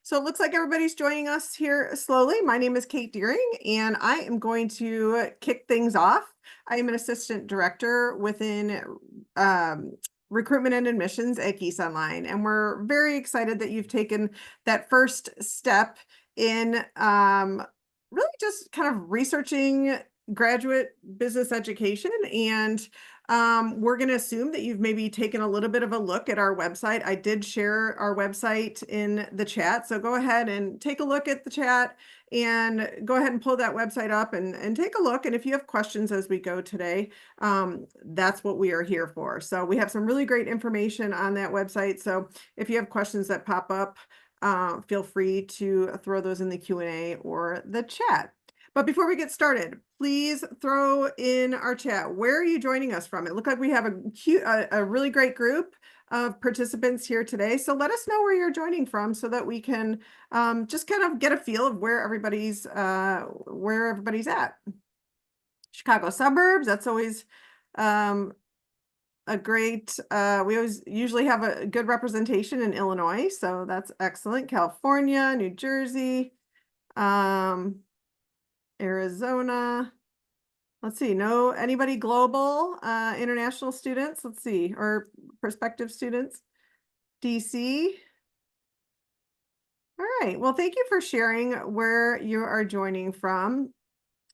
So it looks like everybody's joining us here slowly. My name is Kate Deering, and I am going to kick things off. I am an assistant director within um, recruitment and admissions at Gies Online, and we're very excited that you've taken that first step in really just kind of researching graduate business education. And we're going to assume that you've maybe taken a little bit of a look at our website. I did share our website in the chat, so go ahead and take a look at the chat and go ahead and pull that website up and take a look. And if you have questions as we go today, that's what we are here for. So we have some really great information on that website. So if you have questions that pop up, feel free to throw those in the Q&A or the chat. But before we get started, please throw in our chat, where are you joining us from? It looked like we have a really great group of participants here today. So let us know where you're joining from so that we can just kind of get a feel of where everybody's at. Chicago suburbs, that's always a great, we always usually have a good representation in Illinois, so that's excellent. California, New Jersey, Arizona. Let's see, anybody global, international students, let's see, or prospective students, DC. All right, well, thank you for sharing where you are joining from.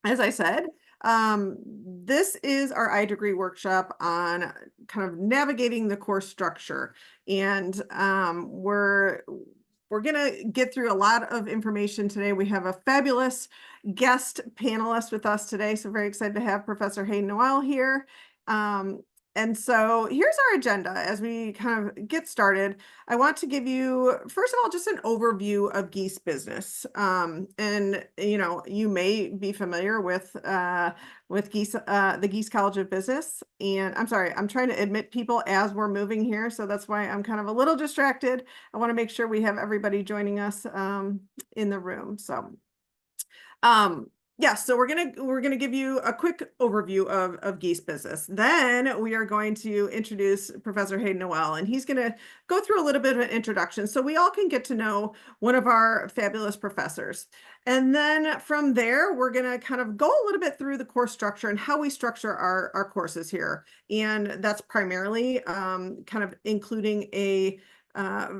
As I said, this is our iDegree workshop on kind of navigating the course structure. And we're going to get through a lot of information today. We have a fabulous guest panelist with us today. So very excited to have Professor Hayden Noel here. And so here's our agenda as we kind of get started. I want to give you, first of all, just an overview of Gies business. And, you may be familiar with Gies, the Gies College of Business. And I'm sorry, I'm trying to admit people as we're moving here. So that's why I'm kind of a little distracted. I want to make sure we have everybody joining us in the room. So yeah, so we're gonna give you a quick overview of Gies business. Then we are going to introduce Professor Hayden Noel, and he's gonna go through a little bit of an introduction so we all can get to know one of our fabulous professors. And then from there, we're gonna kind of go a little bit through the course structure and how we structure our courses here. And that's primarily kind of including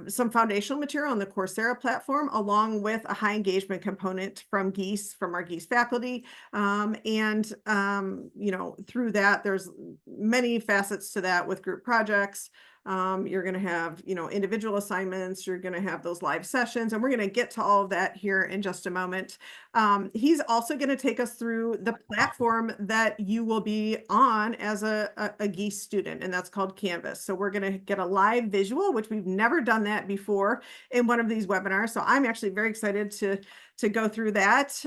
some foundational material on the Coursera platform, along with a high engagement component from our Gies faculty. Through that, there's many facets to that with group projects. You're going to have, individual assignments, you're going to have those live sessions, and we're going to get to all of that here in just a moment. He's also going to take us through the platform that you will be on as a Gies student, and that's called Canvas. So we're going to get a live visual, which we've never done that before in one of these webinars. So I'm actually very excited to go through that.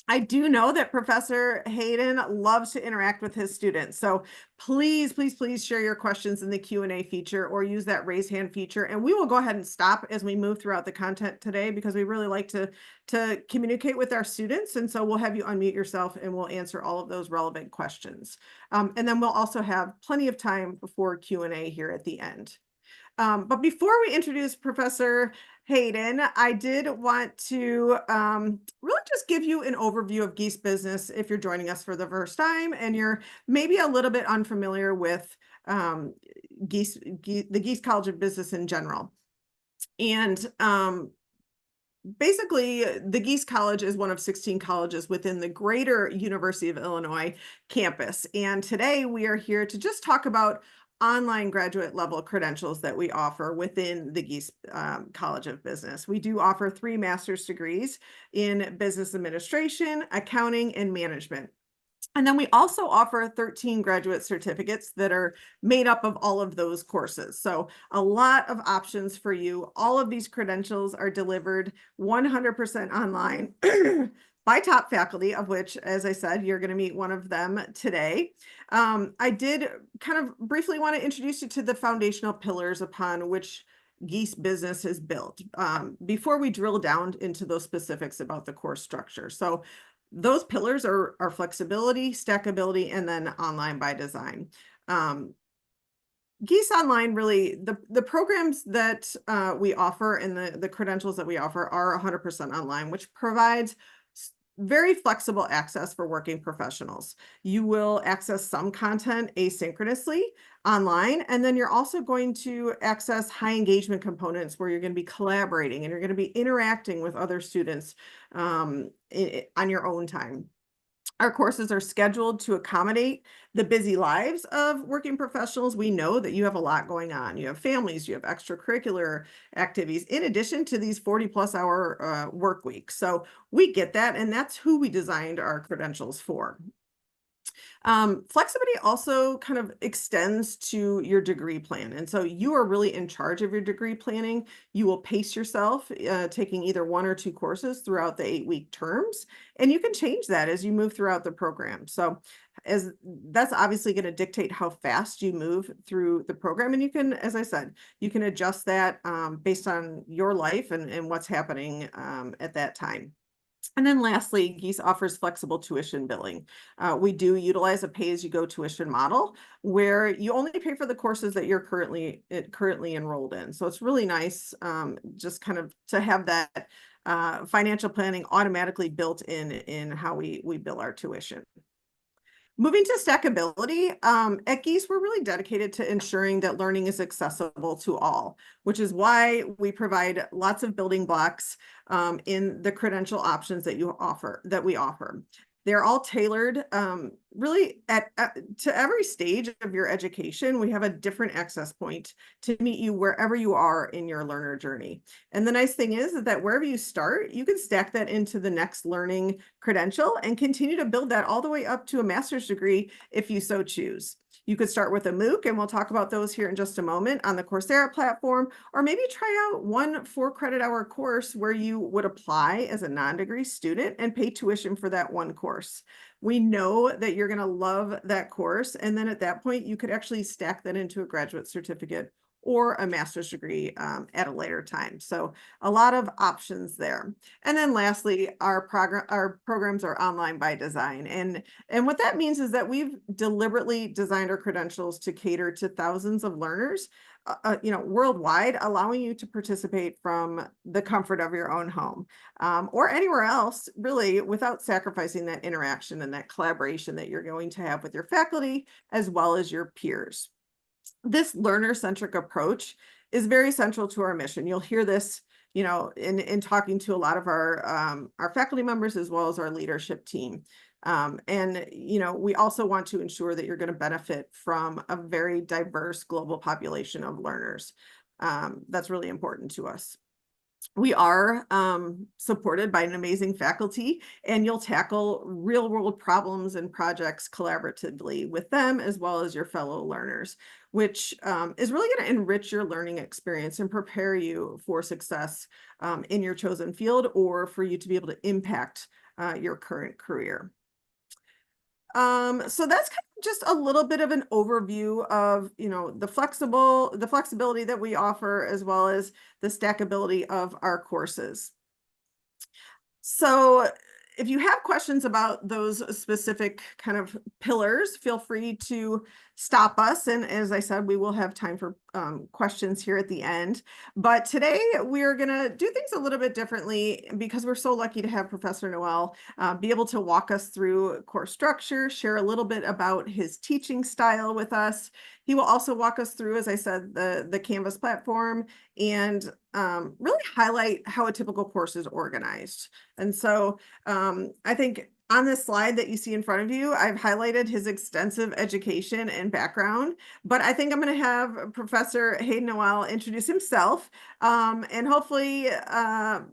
I do know that Professor Hayden loves to interact with his students. So please, please, please share your questions in the Q&A feature or use that raise hand feature. And we will go ahead and stop as we move throughout the content today because we really like to communicate with our students. And so we'll have you unmute yourself and we'll answer all of those relevant questions. And then we'll also have plenty of time for Q&A here at the end. But before we introduce Professor Hayden, I did want to really just give you an overview of Gies business if you're joining us for the first time and you're maybe a little bit unfamiliar with the Gies College of Business in general. And basically, the Gies College is one of 16 colleges within the greater University of Illinois campus. And today we are here to just talk about online graduate level credentials that we offer within the Gies College of Business. We do offer 3 master's degrees in business administration, accounting, and management. And then we also offer 13 graduate certificates that are made up of all of those courses. So a lot of options for you. All of these credentials are delivered 100% online by top faculty, of which, as I said, you're going to meet one of them today. I did kind of briefly want to introduce you to the foundational pillars upon which Gies business is built before we drill down into those specifics about the course structure. So those pillars are flexibility, stackability, and then online by design. Gies Online really, the programs that we offer and the credentials that we offer are 100% online, which provides very flexible access for working professionals. You will access some content asynchronously online, and then you're also going to access high engagement components where you're going to be collaborating and you're going to be interacting with other students on your own time. Our courses are scheduled to accommodate the busy lives of working professionals. We know that you have a lot going on. You have families, you have extracurricular activities, in addition to these 40-plus hour work weeks. So we get that, and that's who we designed our credentials for. Flexibility also kind of extends to your degree plan. And so you are really in charge of your degree planning. You will pace yourself, taking either 1 or 2 courses throughout the 8-week terms. And you can change that as you move throughout the program. So as that's obviously going to dictate how fast you move through the program. And you can, as I said, you can adjust that based on your life and what's happening at that time. And then lastly, Gies offers flexible tuition billing. We do utilize a pay-as-you-go tuition model where you only pay for the courses that you're currently enrolled in. So it's really nice just kind of to have that financial planning automatically built in how we bill our tuition. Moving to stackability, at Gies, we're really dedicated to ensuring that learning is accessible to all, which is why we provide lots of building blocks in the credential options that we offer. They're all tailored really to every stage of your education. We have a different access point to meet you wherever you are in your learner journey. And the nice thing is that wherever you start, you can stack that into the next learning credential and continue to build that all the way up to a master's degree if you so choose. You could start with a MOOC, and we'll talk about those here in just a moment on the Coursera platform, or maybe try out one 4-credit-hour course where you would apply as a non-degree student and pay tuition for that one course. We know that you're going to love that course, and then at that point, you could actually stack that into a graduate certificate or a master's degree at a later time. So a lot of options there. And then lastly, our programs are online by design. And what that means is that we've deliberately designed our credentials to cater to thousands of learners, worldwide, allowing you to participate from the comfort of your own home or anywhere else, really, without sacrificing that interaction and that collaboration that you're going to have with your faculty as well as your peers. This learner-centric approach is very central to our mission. You'll hear this, in talking to a lot of our faculty members as well as our leadership team. We also want to ensure that you're going to benefit from a very diverse global population of learners. That's really important to us. We are supported by an amazing faculty, and you'll tackle real world problems and projects collaboratively with them as well as your fellow learners, which is really going to enrich your learning experience and prepare you for success in your chosen field or for you to be able to impact your current career. So that's kind of just a little bit of an overview of, the flexibility that we offer as well as the stackability of our courses. So if you have questions about those specific kind of pillars, feel free to stop us. And as I said, we will have time for questions here at the end. But today we're going to do things a little bit differently because we're so lucky to have Professor Noel be able to walk us through course structure, share a little bit about his teaching style with us. He will also walk us through, as I said, the Canvas platform and really highlight how a typical course is organized. And so I think on this slide that you see in front of you, I've highlighted his extensive education and background, but I think I'm going to have Professor Hayden Noel introduce himself. And hopefully,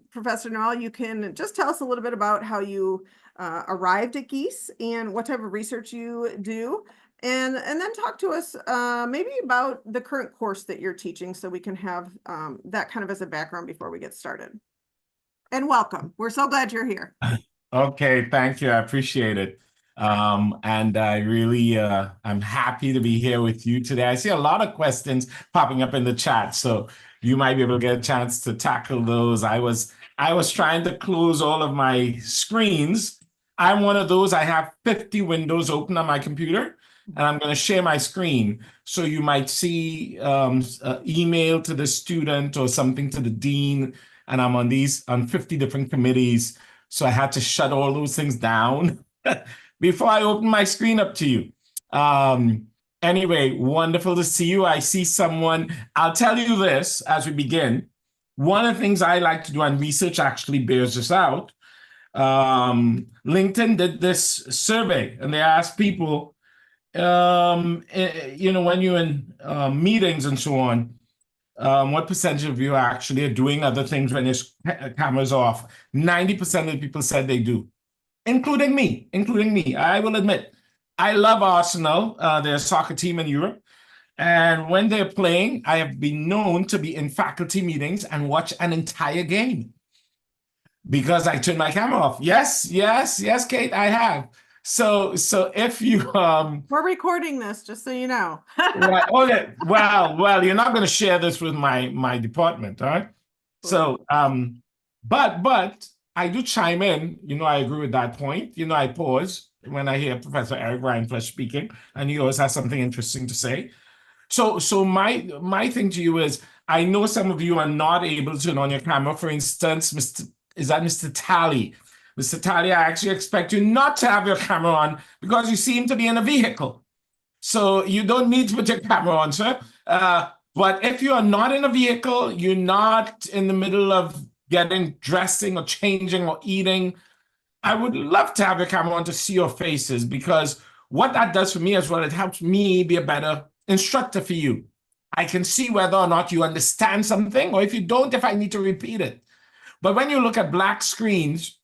Professor Noel, you can just tell us a little bit about how you arrived at Gies and what type of research you do. And then talk to us maybe about the current course that you're teaching so we can have that kind of as a background before we get started. And welcome. We're so glad you're here. Okay, thank you. I appreciate it. And I really, I'm happy to be here with you today. I see a lot of questions popping up in the chat, so you might be able to get a chance to tackle those. I was trying to close all of my screens I'm one of those. I have 50 windows open on my computer, and I'm going to share my screen. So you might see email to the student or something to the dean, and I'm on 50 different committees. So I had to shut all those things down before I open my screen up to you. Anyway, wonderful to see you. I see someone. I'll tell you this as we begin. One of the things I like to do, and research actually bears this out. LinkedIn did this survey, and they asked people, when you're in meetings and so on, what percentage of you actually are doing other things when your camera's off? 90% of the people said they do, including me. I will admit, I love Arsenal. They're a soccer team in Europe. And when they're playing, I have been known to be in faculty meetings and watch an entire game because I turn my camera off. Yes, Kate, I have. So if you We're recording this, just so you know. right, okay, well, you're not going to share this with my department, all right? So but I do chime in. I agree with that point. I pause when I hear Professor Eric Reinflesch speaking, and he always has something interesting to say. So my thing to you is, I know some of you are not able to turn on your camera. For instance, Mr. Talley? Mr. Talley, I actually expect you not to have your camera on because you seem to be in a vehicle. So you don't need to put your camera on, sir. But if you are not in a vehicle, you're not in the middle of dressing or changing or eating, I would love to have your camera on to see your faces, because what that does for me as well, it helps me be a better instructor for you. I can see whether or not you understand something, or if you don't, if I need to repeat it. But when you look at black screens,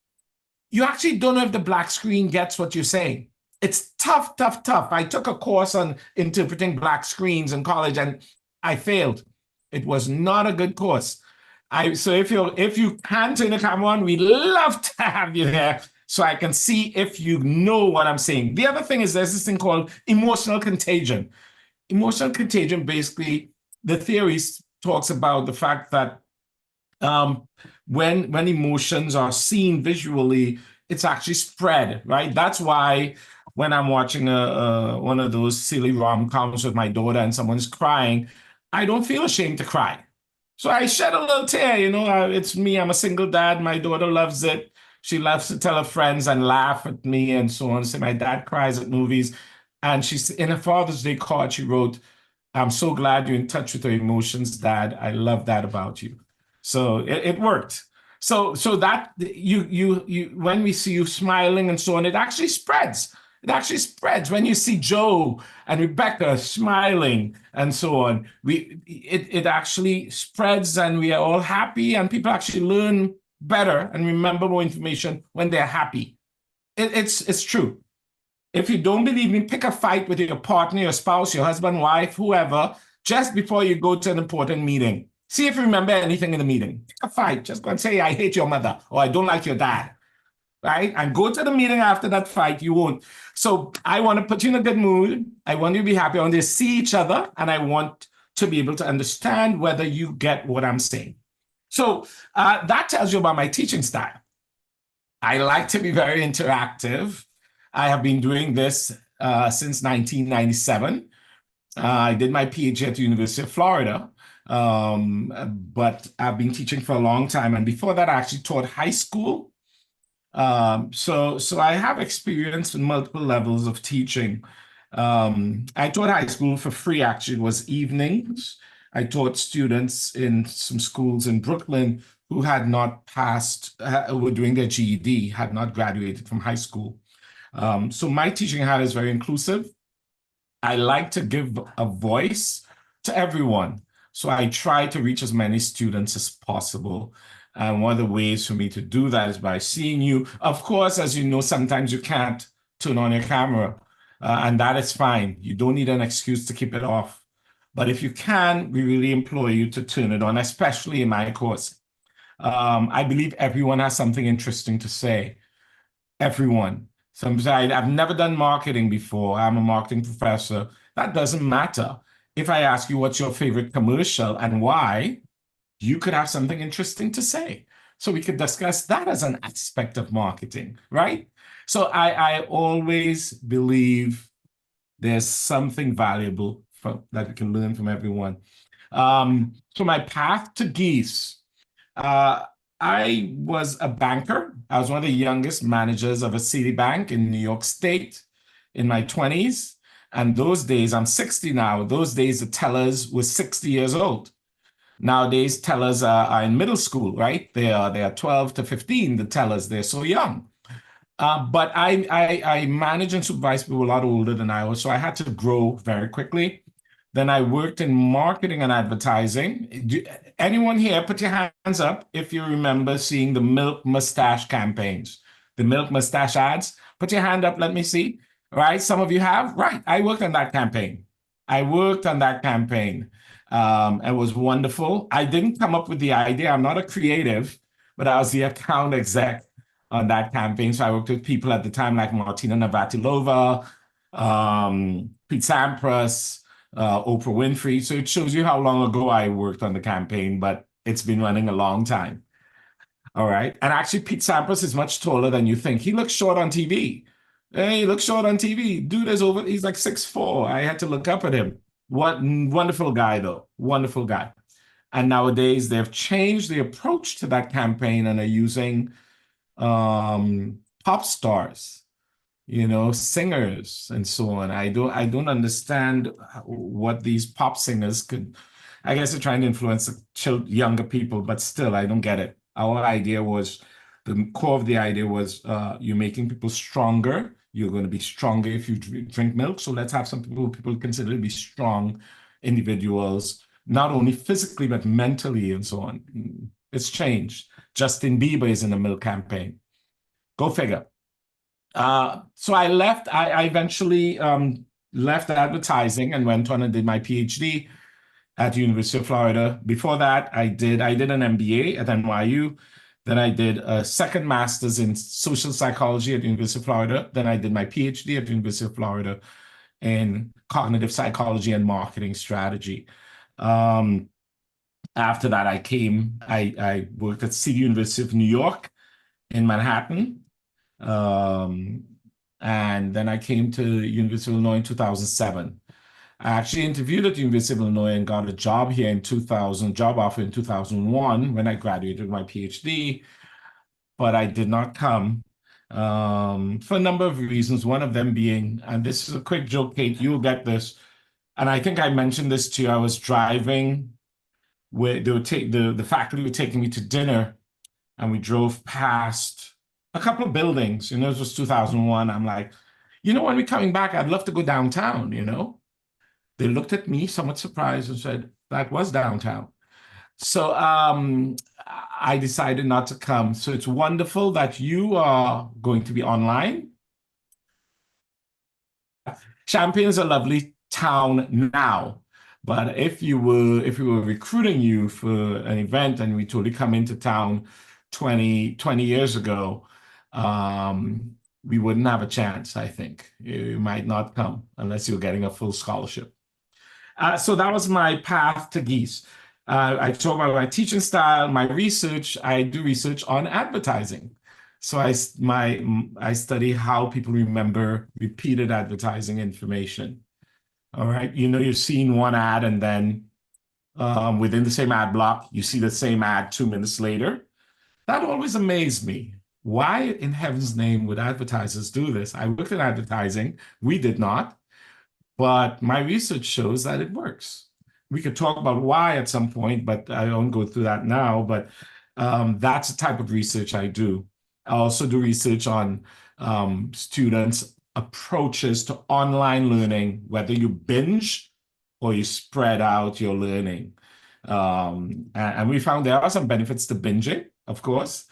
you actually don't know if the black screen gets what you're saying. It's tough. I took a course on interpreting black screens in college, and I failed. It was not a good course. So if you can turn the camera on, we'd love to have you there so I can see if you know what I'm saying. The other thing is, there's this thing called emotional contagion. Emotional contagion, basically, the theory talks about the fact that when emotions are seen visually, it's actually spread, right? That's why when I'm watching one of those silly rom-coms with my daughter and someone's crying, I don't feel ashamed to cry. So I shed a little tear, it's me. I'm a single dad. My daughter loves it. She loves to tell her friends and laugh at me and so on. Say my dad cries at movies. And she's in her Father's Day card, she wrote, "I'm so glad you're in touch with your emotions, Dad. I love that about you." So it worked. So that you when we see you smiling and so on, it actually spreads. It actually spreads when you see Joe and Rebecca smiling and so on. It actually spreads, and we are all happy, and people actually learn better and remember more information when they're happy. It's true. If you don't believe me, pick a fight with your partner, your spouse, your husband, wife, whoever, just before you go to an important meeting. See if you remember anything in the meeting. Pick a fight. Just go and say, "I hate your mother," or "I don't like your dad." Right? And go to the meeting after that fight. You won't. So I want to put you in a good mood. I want you to be happy. I want you to see each other, and I want to be able to understand whether you get what I'm saying. So that tells you about my teaching style. I like to be very interactive. I have been doing this since 1997. I did my PhD at the University of Florida, but I've been teaching for a long time. And before that, I actually taught high school. So I have experience in multiple levels of teaching. I taught high school for free, actually. It was evenings. I taught students in some schools in Brooklyn who had not passed, were doing their GED, had not graduated from high school. So my teaching hat is very inclusive. I like to give a voice to everyone. So I try to reach as many students as possible. And one of the ways for me to do that is by seeing you. Of course, as you know, sometimes you can't turn on your camera, and that is fine. You don't need an excuse to keep it off. But if you can, we really implore you to turn it on, especially in my course. I believe everyone has something interesting to say. Everyone. Sometimes I've never done marketing before. I'm a marketing professor. That doesn't matter. If I ask you what's your favorite commercial and why, you could have something interesting to say. So we could discuss that as an aspect of marketing, right? So I always believe there's something valuable that we can learn from everyone. So my path to Gies, I was a banker. I was one of the youngest managers of a city bank in New York State in my 20s. And those days, I'm 60 now. Those days, the tellers were 60 years old. Nowadays, tellers are in middle school, right? They are 12 to 15, the tellers. They're so young. But I manage and supervise people a lot older than I was, so I had to grow very quickly. Then I worked in marketing and advertising. Anyone here, put your hands up if you remember seeing the milk mustache campaigns, the milk mustache ads. Put your hand up, let me see. Right, some of you have. Right, I worked on that campaign. I worked on that campaign. It was wonderful. I didn't come up with the idea. I'm not a creative, but I was the account exec on that campaign. So I worked with people at the time like Martina Navratilova, Pete Sampras, Oprah Winfrey. So it shows you how long ago I worked on the campaign, but it's been running a long time. All right. And actually, Pete Sampras is much taller than you think. He looks short on TV. Hey, he looks short on TV. Dude is over, he's like 6'4". I had to look up at him. What wonderful guy, though. Wonderful guy. And nowadays, they've changed the approach to that campaign and are using pop stars, singers and so on. I don't understand what these pop singers could. I guess they're trying to influence younger people, but still, I don't get it. The core of the idea was you're making people stronger. You're going to be stronger if you drink milk. So let's have some people consider to be strong individuals, not only physically, but mentally and so on. It's changed. Justin Bieber is in the milk campaign. Go figure. So I left. I eventually left advertising and went on and did my PhD at the University of Florida. Before that, I did an MBA at NYU. Then I did a second master's in social psychology at the University of Florida. Then I did my PhD at the University of Florida in cognitive psychology and marketing strategy. After that, I worked at City University of New York in Manhattan. And then I came to University of Illinois in 2007. I actually interviewed at the University of Illinois and got a job here in 2000, job offer in 2001 when I graduated with my PhD, but I did not come for a number of reasons. One of them being, and this is a quick joke, Kate, you'll get this. And I think I mentioned this to you. I was driving where the faculty were taking me to dinner, and we drove past a couple of buildings. This was 2001. I'm like, when we're coming back, I'd love to go downtown, They looked at me somewhat surprised and said, that was downtown. So I decided not to come. So it's wonderful that you are going to be online. Champaign is a lovely town now. But if we were recruiting you for an event and we told you come into town 20 years ago, we wouldn't have a chance, I think. You might not come unless you're getting a full scholarship. So that was my path to Gies. I talk about my teaching style, my research. I do research on advertising. So I study how people remember repeated advertising information. All right, you're seeing one ad and then within the same ad block, you see the same ad 2 minutes later. That always amazed me. Why in heaven's name would advertisers do this? I worked in advertising. We did not. But my research shows that it works. We could talk about why at some point, but I won't go through that now. But that's the type of research I do. I also do research on students' approaches to online learning, whether you binge or you spread out your learning. And we found there are some benefits to binging, of course,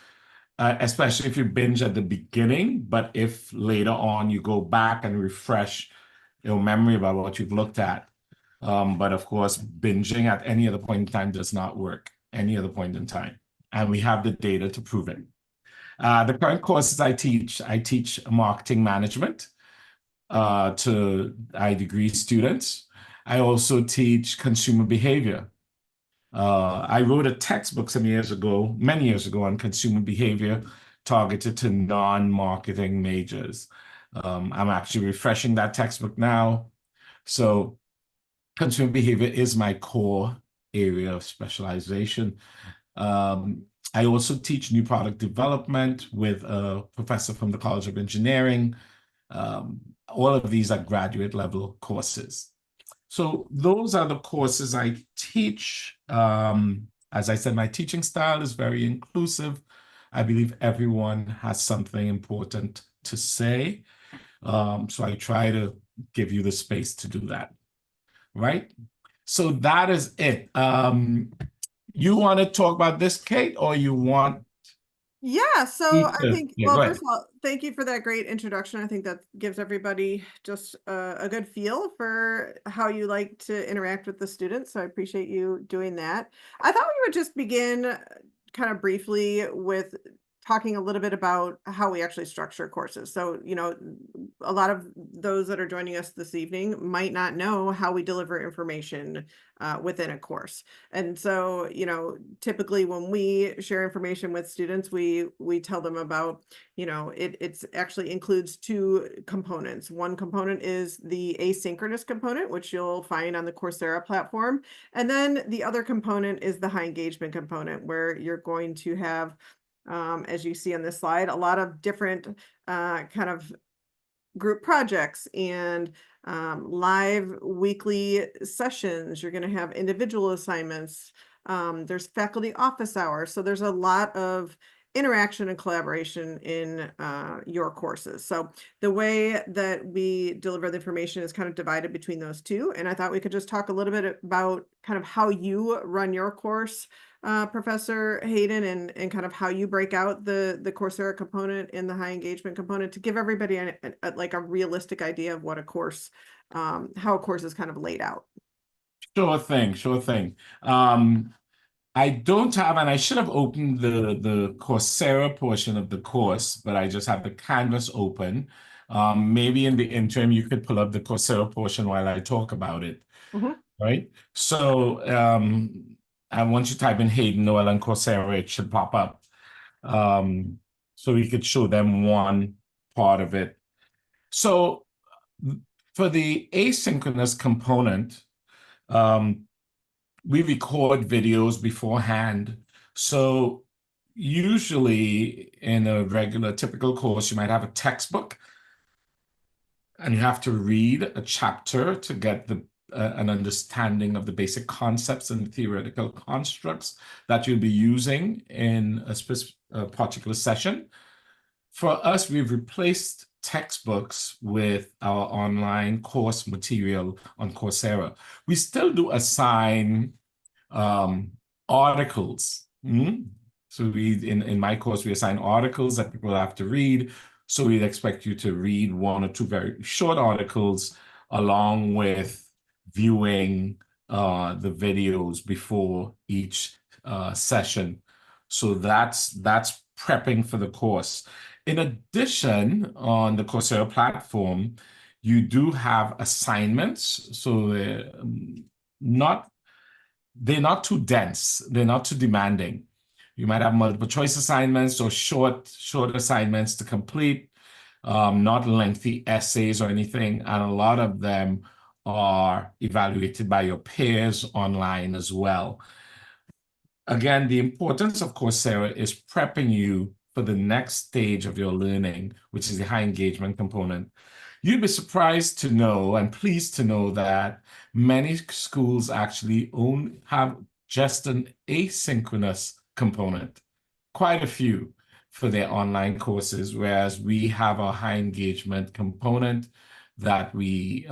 especially if you binge at the beginning. But if later on you go back and refresh your memory about what you've looked at. But of course, binging at any other point in time does not work, any other point in time. And we have the data to prove it. The current courses I teach marketing management to iDegree students. I also teach consumer behavior. I wrote a textbook many years ago on consumer behavior targeted to non-marketing majors. I'm actually refreshing that textbook now. So consumer behavior is my core area of specialization. I also teach new product development with a professor from the College of Engineering. All of these are graduate level courses. So those are the courses I teach. As I said, my teaching style is very inclusive. I believe everyone has something important to say. So I try to give you the space to do that, right? So that is it. You want to talk about this, Kate, or you want Yeah, so me I to? think, Yeah, go well, ahead. first of all, thank you for that great introduction. I think that gives everybody just a good feel for how you like to interact with the students. So I appreciate you doing that. I thought we would just begin kind of briefly with talking a little bit about how we actually structure courses. So, a lot of those that are joining us this evening might not know how we deliver information within a course. And so, typically when we share information with students, we tell them about, it's actually includes two components. One component is the asynchronous component, which you'll find on the Coursera platform. And then the other component is the high engagement component, where you're going to have, as you see on this slide, a lot of different kind of group projects and live weekly sessions. You're going to have individual assignments. There's faculty office hours. So there's a lot of interaction and collaboration in your courses. So the way that we deliver the information is kind of divided between those two. And I thought we could just talk a little bit about kind of how you run your course, Professor Hayden, and kind of how you break out the Coursera component and the high engagement component to give everybody like a realistic idea of what a course, how a course is kind of laid out. Sure thing, sure thing. I don't have, and I should have opened the Coursera portion of the course, but I just have the Canvas open. Maybe in the interim, you could pull up the Coursera portion while I talk about it, right? So, and once you type in Hayden Noel on Coursera, it should pop up. So we could show them one part of it. So for the asynchronous component, we record videos beforehand. So usually in a regular typical course, you might have a textbook and you have to read a chapter to get an understanding of the basic concepts and theoretical constructs that you'll be using in a particular session. For us, we've replaced textbooks with our online course material on Coursera. We still do assign articles. So in my course, we assign articles that people have to read. So we'd expect you to read one or two very short articles along with viewing the videos before each session. So that's prepping for the course. In addition, on the Coursera platform, you do have assignments. So they're not too dense. They're not too demanding. You might have multiple choice assignments or short assignments to complete, not lengthy essays or anything. And a lot of them are evaluated by your peers online as well. Again, the importance of Coursera is prepping you for the next stage of your learning, which is the high engagement component. You'd be surprised to know and pleased to know that many schools actually have just an asynchronous component, quite a few for their online courses, whereas we have a high engagement component that we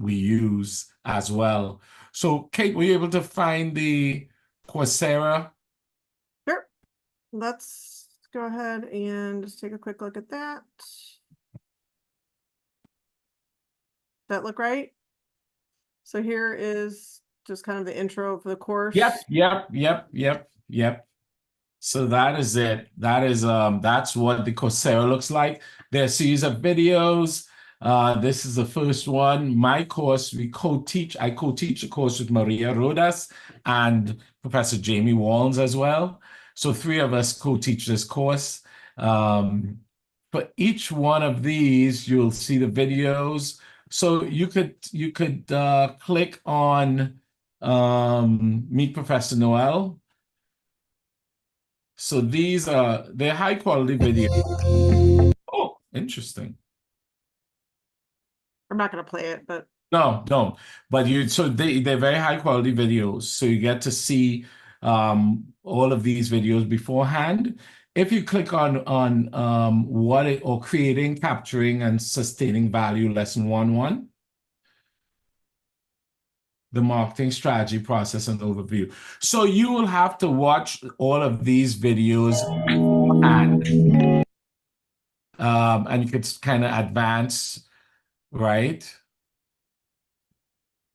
use as well. So, Kate, were you able to find the Coursera? Sure. Let's go ahead and just take a quick look at that. That look right? So here is just kind of the intro for the course. Yep. So that is it. That's what the Coursera looks like. There's a series of videos. This is the first one. My course, I co-teach a course with Maria Rodas and Professor Jamie Walls as well. So three of us co-teach this course. For each one of these, you'll see the videos. So you could click on Meet Professor Noel. So they're high quality videos. Oh, interesting. I'm not going to play it, but No, don't. But they're very high quality videos. So you get to see all of these videos beforehand. If you click on or creating, capturing, and sustaining value, lesson 1.1, the marketing strategy process and overview. So you will have to watch all of these videos beforehand, and you could kind of advance, right?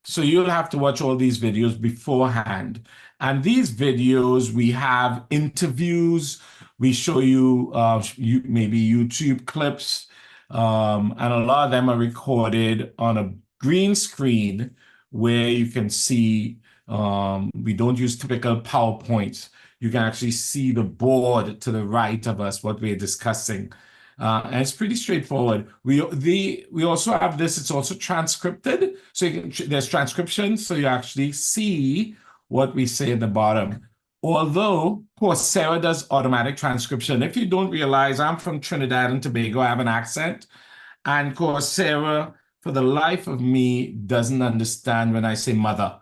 So you'll have to watch all these videos beforehand. And these videos, we have interviews, we show you, maybe YouTube clips, and a lot of them are recorded on a green screen where you can see, we don't use typical PowerPoints. You can actually see the board to the right of us, what we're discussing. And it's pretty straightforward. We also have this. It's also transcripted, so there's transcription, so you actually see what we say at the bottom. Although Coursera does automatic transcription. If you don't realize, I'm from Trinidad and Tobago. I have an accent, and Coursera, for the life of me, doesn't understand when I say mother.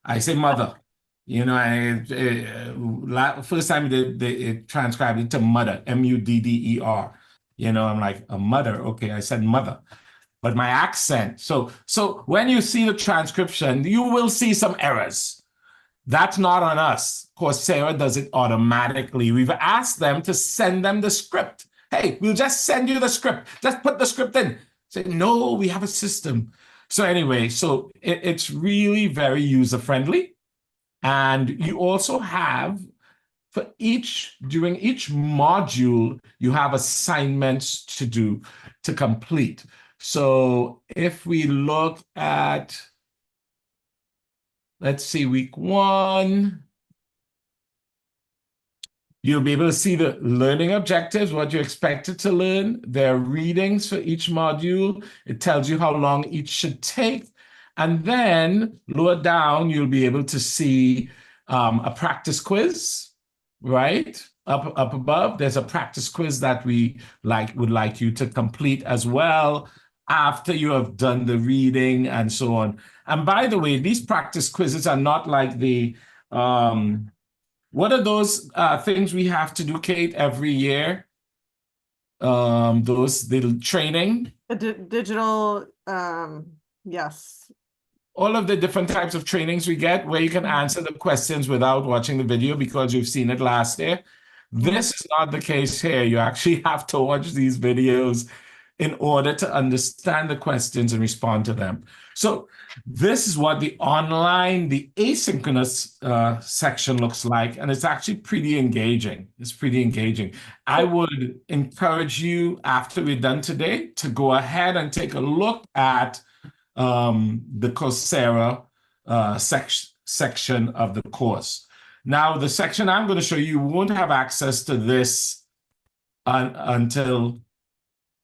I say mother. You know, first time they transcribed it to mother, M-U-D-D-E-R. You know, I'm like, a mother. Okay, I said mother. But my accent. So when you see the transcription, you will see some errors. That's not on us. Coursera does it automatically. We've asked them to send them the script. Hey, we'll just send you the script. Just put the script in. Say, no, we have a system. So anyway, it's really very user-friendly. And you also have, during each module, you have assignments to do, to complete. So if we look at, let's see, week 1, you'll be able to see the learning objectives, what you expected to learn. There are readings for each module. It tells you how long each should take. And then lower down, you'll be able to see a practice quiz, right? Up above, there's a practice quiz that we would like you to complete as well after you have done the reading and so on. And by the way, these practice quizzes are not like the what are those things we have to do, Kate, every year? Those little training. the digital, yes. All of the different types of trainings we get where you can answer the questions without watching the video because you've seen it last year. This is not the case here. You actually have to watch these videos in order to understand the questions and respond to them. So this is what the asynchronous section looks like, and it's actually pretty engaging. It's pretty engaging. I would encourage you, after we're done today, to go ahead and take a look at the Coursera section of the course. Now, the section I'm going to show you won't have access to this until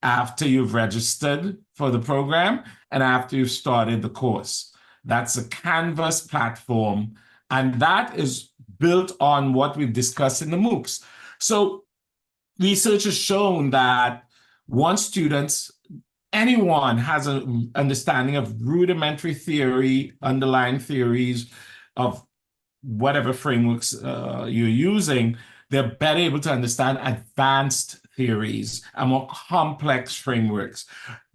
after you've registered for the program and after you've started the course. That's a Canvas platform, and that is built on what we've discussed in the MOOCs. So research has shown that once anyone has an understanding of rudimentary theory, underlying theories of whatever frameworks you're using, they're better able to understand advanced theories and more complex frameworks.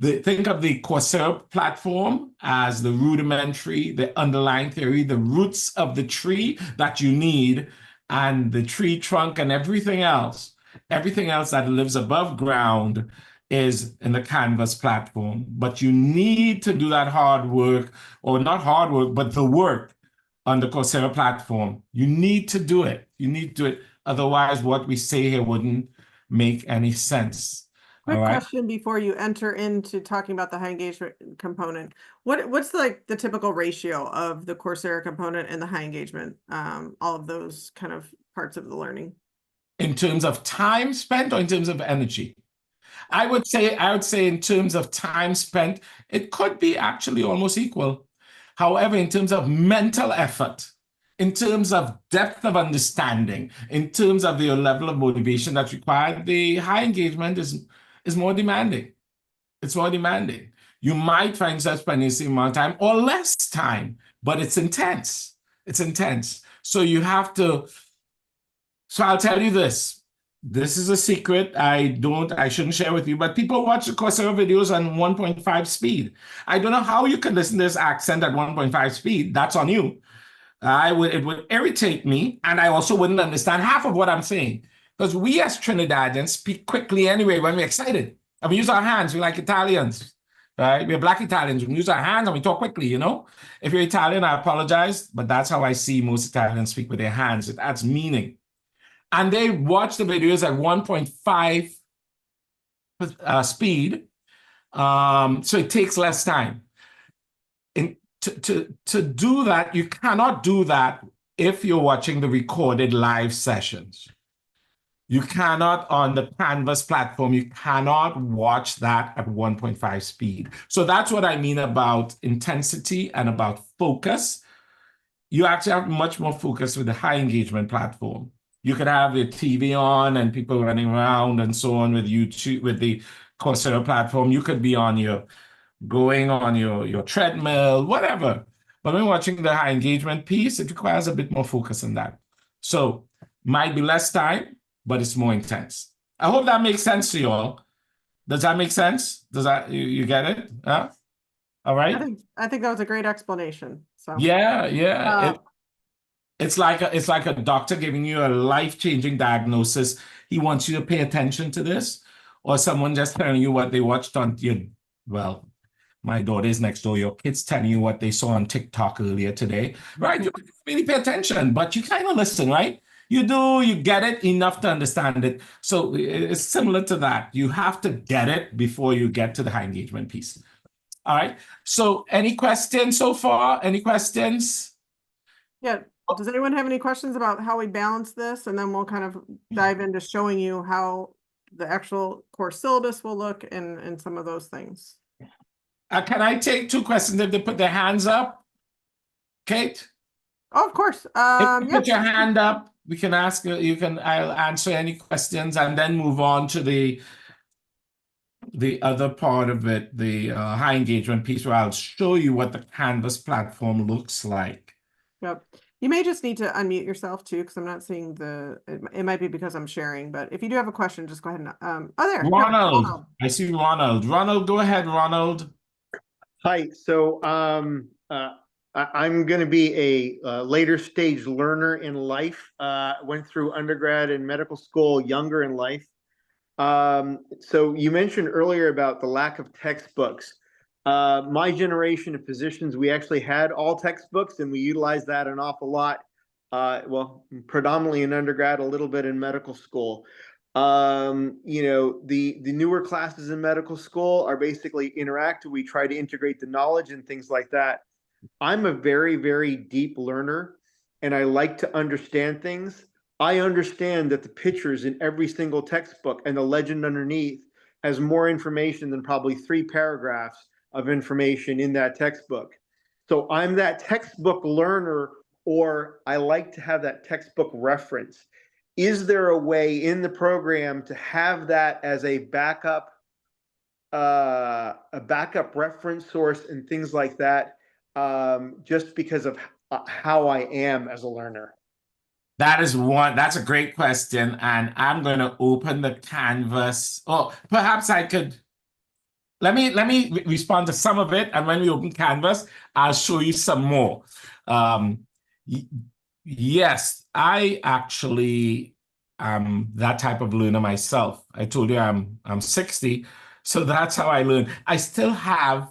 Think of the Coursera platform as the rudimentary, the underlying theory, the roots of the tree that you need, and the tree trunk and everything else that lives above ground is in the Canvas platform. But you need to do that hard work, or not hard work, but the work on the Coursera platform. You need to do it. You need to do it. Otherwise, what we say here wouldn't make any sense. Quick All right. question before you enter into talking about the high engagement component. What's like the typical ratio of the Coursera component and the high engagement, all of those kind of parts of the learning? in terms of time spent or in terms of energy? I would say in terms of time spent, it could be actually almost equal. However, in terms of mental effort, in terms of depth of understanding, in terms of the level of motivation that's required, the high engagement is more demanding. It's more demanding. You might find yourself spending the same amount of time or less time, but it's intense. It's intense. So you have to. So I'll tell you this. This is a secret I shouldn't share with you, but people watch the Coursera videos on 1.5 speed. I don't know how you can listen to this accent at 1.5 speed. That's on you. It would irritate me, and I also wouldn't understand half of what I'm saying. Because we as Trinidadians speak quickly anyway when we're excited. And we use our hands, we like Italians, right? We're Black Italians. We use our hands and we talk quickly, you know? If you're Italian, I apologize, but that's how I see most Italians speak with their hands. It adds meaning. And they watch the videos at 1.5 speed, so it takes less time. To do that, you cannot do that if you're watching the recorded live sessions. You cannot, on the Canvas platform, you cannot watch that at 1.5 speed. So that's what I mean about intensity and about focus. You actually have much more focus with the high engagement platform. You could have the TV on and people running around and so on with YouTube, with the Coursera platform. You could be going on your treadmill, whatever. But when watching the high engagement piece, it requires a bit more focus on that. So might be less time, but it's more intense. I hope that makes sense to you all. Does that make sense? Does that you get it? All right. I think that was a great explanation. So yeah. It's like a doctor giving you a life-changing diagnosis. He wants you to pay attention to this, or someone just telling you what they watched on my daughter is next door. Your kids telling you what they saw on TikTok earlier today, right? You really pay attention, but you kind of listen, right? You do, you get it enough to understand it. So it's similar to that. You have to get it before you get to the high engagement piece. All right. So any questions so far? Any questions? Yeah. Does anyone have any questions about how we balance this? And then we'll kind of dive into showing you how the actual course syllabus will look and some of those things. Can I take 2 questions if they put their hands up? Kate? Oh, of course. If you put your hand up, we can ask you. I'll answer any questions and then move on to the other part of it, the high engagement piece, where I'll show you what the Canvas platform looks like. Yep. You may just need to unmute yourself too, because I'm not seeing it might be because I'm sharing, but if you do have a question, just go ahead and, there. Ronald. I see Ronald. Ronald, go ahead, Ronald. Hi. So I'm going to be a later stage learner in life. Went through undergrad and medical school younger in life. So you mentioned earlier about the lack of textbooks. My generation of physicians, we actually had all textbooks, and we utilized that an awful lot. Well, predominantly in undergrad, a little bit in medical school. The newer classes in medical school are basically interactive. We try to integrate the knowledge and things like that. I'm a very, very deep learner, and I like to understand things. I understand that the pictures in every single textbook and the legend underneath has more information than probably 3 paragraphs of information in that textbook. So I'm that textbook learner, or I like to have that textbook reference. Is there a way in the program to have that as a backup reference source and things like that, just because of how I am as a learner? That's a great question. And I'm going to open the Canvas. Oh, perhaps I could, let me respond to some of it. And when we open Canvas, I'll show you some more. Yes, I actually am that type of learner myself. I told you I'm 60, so that's how I learn. I still have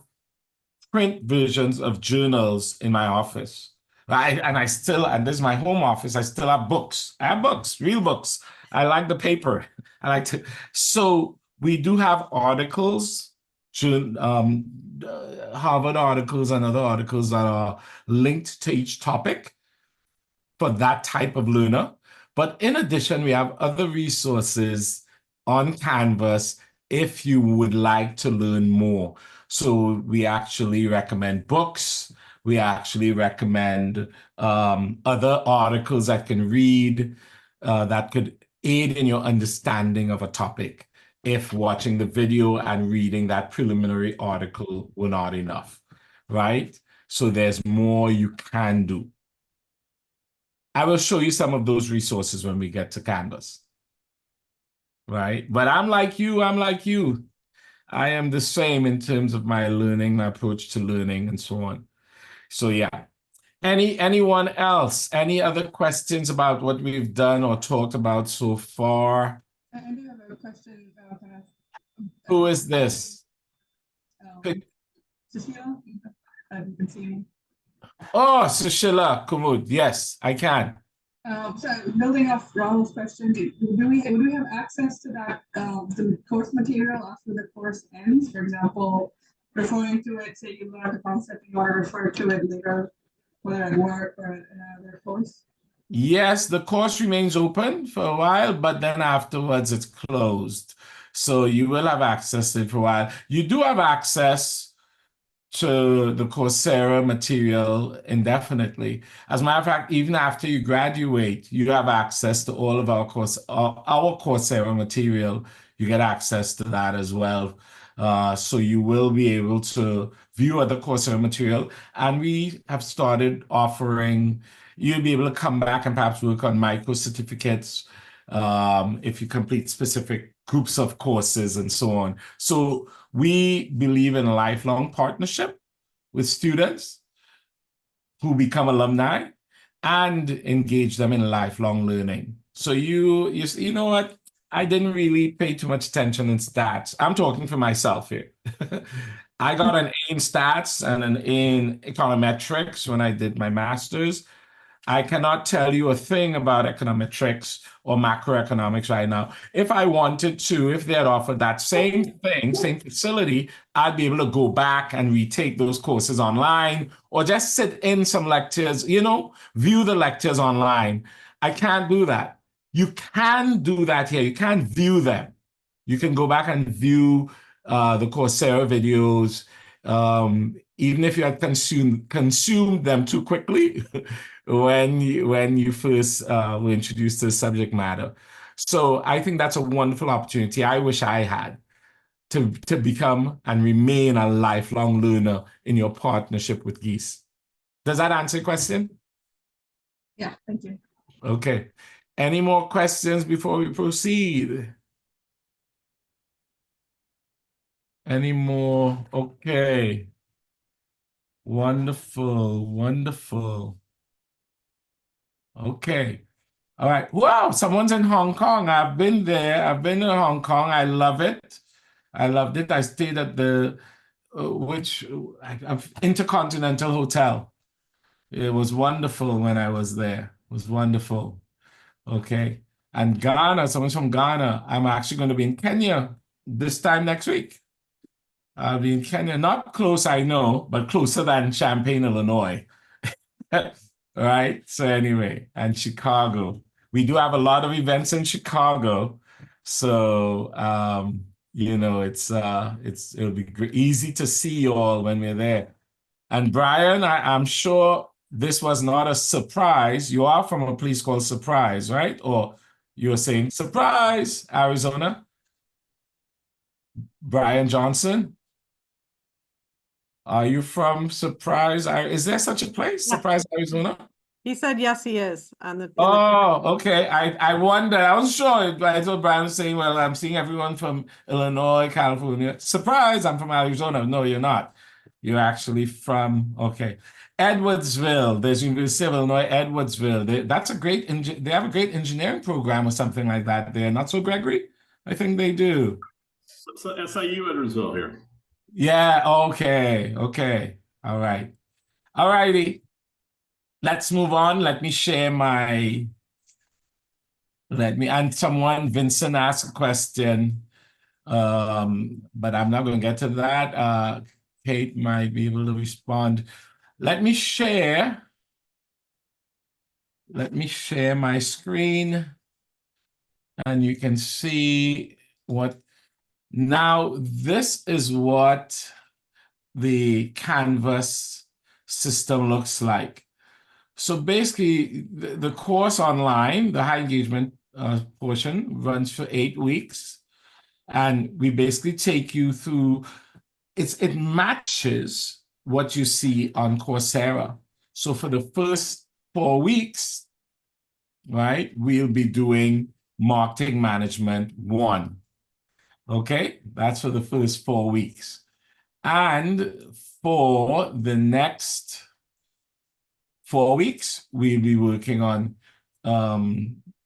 print versions of journals in my office, right? And this is my home office. I still have books. I have books, real books. I like the paper. So we do have articles, Harvard articles and other articles that are linked to each topic for that type of learner. But in addition, we have other resources on Canvas if you would like to learn more. So we actually recommend books. We actually recommend other articles that can read that could aid in your understanding of a topic if watching the video and reading that preliminary article were not enough, right? So there's more you can do. I will show you some of those resources when we get to Canvas, right? But I'm like you, I'm like you. I am the same in terms of my learning, my approach to learning and so on. So yeah. Anyone else? Any other questions about what we've done or talked about so far? I do have a question. Who is this? Cecilia, you can see me. Oh, Sushila Kumud. Yes, I can. So building off Rahul's question, would we have access to that the course material after the course ends? For example, referring to it, say you learn the concept, you want to refer to it later, whether at work or in another course. Yes, the course remains open for a while, but then afterwards it's closed. So you will have access to it for a while. You do have access to the Coursera material indefinitely. As a matter of fact, even after you graduate, you have access to all of our Coursera material. You get access to that as well. So you will be able to view other Coursera material. And we have started offering, you'll be able to come back and perhaps work on micro certificates if you complete specific groups of courses and so on. So we believe in a lifelong partnership with students who become alumni and engage them in lifelong learning. So you know what? I didn't really pay too much attention in stats. I'm talking for myself here. I got an A in stats and an A in econometrics when I did my master's. I cannot tell you a thing about econometrics or macroeconomics right now. If I wanted to, if they had offered that same thing, same facility, I'd be able to go back and retake those courses online or just sit in some lectures, view the lectures online. I can't do that. You can do that here. You can't view them. You can go back and view the Coursera videos, even if you had consumed them too quickly. when you first were introduced to the subject matter. So I think that's a wonderful opportunity. I wish I had to become and remain a lifelong learner in your partnership with Gies. Does that answer your question? Yeah, thank you. Okay. Any more questions before we proceed? Any more? Okay. Wonderful, wonderful. Okay. All right. Wow, someone's in Hong Kong. I've been there. I've been to Hong Kong. I love it. I loved it. I stayed at the Intercontinental Hotel. It was wonderful when I was there. It was wonderful. Okay. And Ghana, someone's from Ghana. I'm actually going to be in Kenya this time next week. I'll be in Kenya, not close, I know, but closer than Champaign, Illinois. Right? So anyway, and Chicago. We do have a lot of events in Chicago. So it'll be easy to see you all when we're there. And Brian, I'm sure this was not a surprise. You are from a place called Surprise, right? Or you're saying Surprise, Arizona? Brian Johnson? Are you from Surprise? Is there such a place, Surprise, Arizona? He said, yes, he is on the. Oh, okay. I wonder. I was sure. I thought Brian was saying, well, I'm seeing everyone from Illinois, California. Surprise, I'm from Arizona. No, you're not. You're actually from, okay. Edwardsville. There's University of Illinois, Edwardsville. They have a great engineering program or something like that there. Not so, Gregory? I think they do. So SIU Edwardsville here. Yeah, okay. All right. All righty. Let's move on. Let me share Vincent asked a question, but I'm not going to get to that. Kate might be able to respond. Let me share let me share my screen and you can see what, now this is what the Canvas system looks like. So basically, the course online, the high engagement portion, runs for 8 weeks. And we basically take you through, it matches what you see on Coursera. So for the first 4 weeks, right, we'll be doing Marketing Management 1. Okay, that's for the first 4 weeks. And for the next 4 weeks, we'll be working on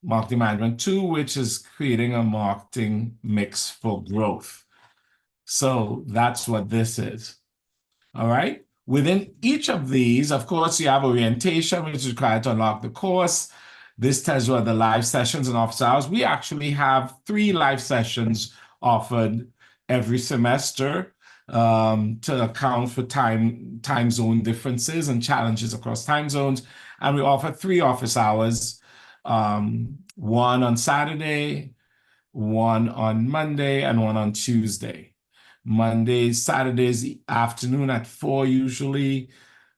Marketing Management 2, which is creating a marketing mix for growth. So that's what this is. All right. Within each of these, of course, you have orientation, which is required to unlock the course. This tells you what the live sessions and office hours. We actually have 3 live sessions offered every semester to account for time zone differences and challenges across time zones. And we offer 3 office hours, 1 on Saturday, 1 on Monday, and 1 on Tuesday. Mondays, Saturdays, afternoon at 4 usually.